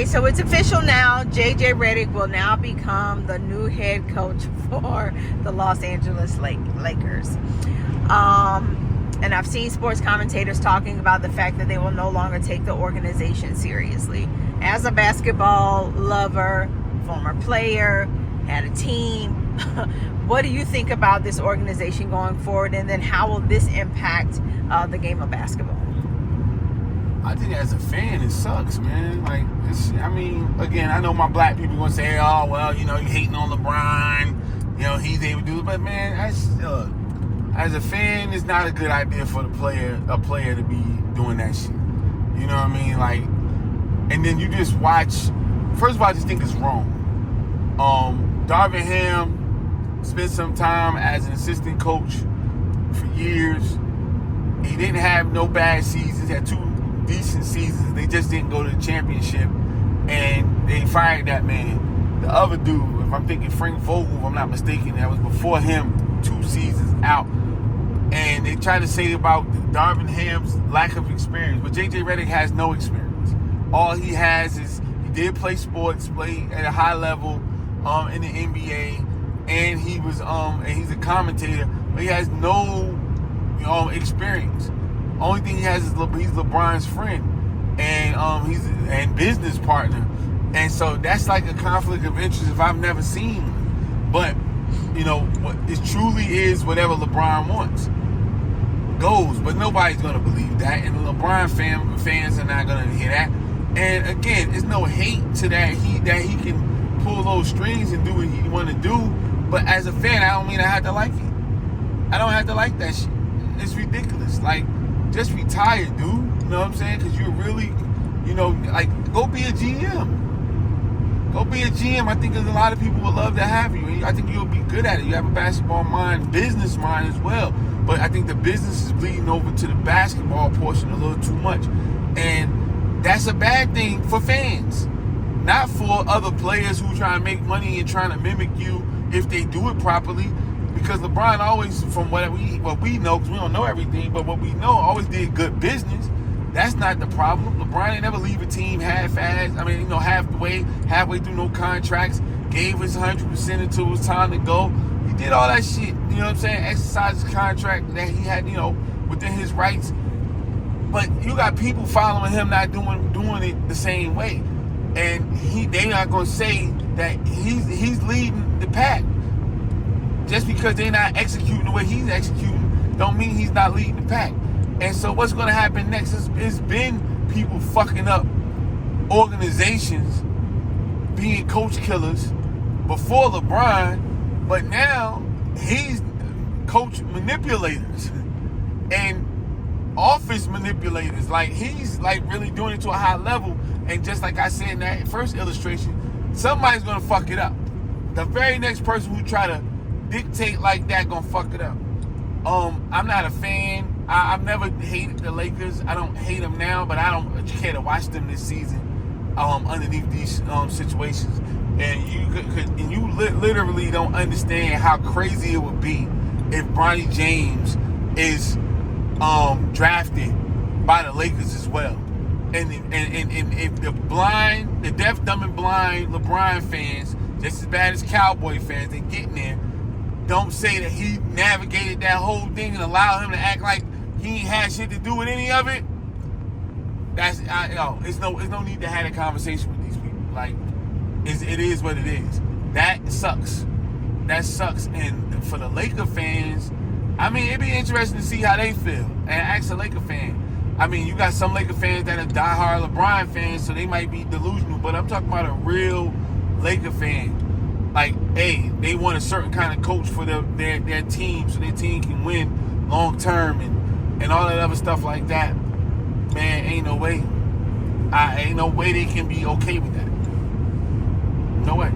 So it's official now. JJ Redick will now become the new head coach for the Los Angeles Lakers. And I've seen sports commentators talking about the fact that they will no longer take the organization seriously. As a basketball lover, former player, had a team, what do you think about this organization going forward? And then how will this impact the game of basketball? I think as a fan, it sucks, man. Like, again, I know my black people gonna say, "Oh, well, you hating on LeBron, he's able to do it." But man, as a fan, it's not a good idea for a player to be doing that shit. You know what I mean? Like, and then you just watch. First of all, I just think it's wrong. Darvin Ham spent some time as an assistant coach for years. He didn't have no bad seasons. Had 2 decent seasons. They just didn't go to the championship, and they fired that man. The other dude, if I'm thinking Frank Vogel, if I'm not mistaken, that was before him, 2 seasons out. And they try to say about Darvin Ham's lack of experience, but JJ Redick has no experience. All he has is he did play sports, play at a high level in the NBA, and he was and he's a commentator, but he has no experience. Only thing he has is he's LeBron's friend and he's a business partner, and so that's like a conflict of interest if I've never seen one. But what it truly is, whatever LeBron wants goes. But nobody's gonna believe that, and the LeBron fans are not gonna hear that. And again, it's no hate to that he can pull those strings and do what he want to do. But as a fan, I don't mean I have to like it. I don't have to like that shit. It's ridiculous. Like, just retire, dude. You know what I'm saying? Because you're really, go be a GM. Go be a GM. I think there's a lot of people would love to have you. I think you'll be good at it. You have a basketball mind, business mind as well. But I think the business is bleeding over to the basketball portion a little too much. And that's a bad thing for fans. Not for other players who try to make money and trying to mimic you if they do it properly. Because LeBron always, from what we know, because we don't know everything, but what we know, always did good business. That's not the problem. LeBron ain't never leave a team half-assed. Halfway through no contracts. Gave his 100% until it was time to go. He did all that shit, you know what I'm saying? Exercised his contract that he had, within his rights. But you got people following him not doing it the same way. And they not going to say that he's leading the pack. Just because they're not executing the way he's executing don't mean he's not leading the pack. And so what's going to happen next is been people fucking up organizations, being coach killers before LeBron, but now he's coach manipulators and office manipulators. Like, he's like really doing it to a high level. And just like I said in that first illustration, somebody's going to fuck it up. The very next person who try to dictate like that gonna fuck it up. I'm not a fan. I've never hated the Lakers. I don't hate them now, but I don't care to watch them this season underneath these situations. And you literally don't understand how crazy it would be if Bronny James is drafted by the Lakers as well. And if the deaf, dumb, and blind LeBron fans, just as bad as Cowboy fans, they get in there, don't say that he navigated that whole thing and allow him to act like he ain't had shit to do with any of it. It's no need to have a conversation with these people. Like, it is what it is. That sucks. And for the Laker fans, it'd be interesting to see how they feel and ask a Laker fan. You got some Laker fans that are diehard LeBron fans, so they might be delusional. But I'm talking about a real Laker fan. Like, hey, they want a certain kind of coach for their team so their team can win long term and all that other stuff like that. Man, ain't no way. Ain't no way they can be okay with that. No way.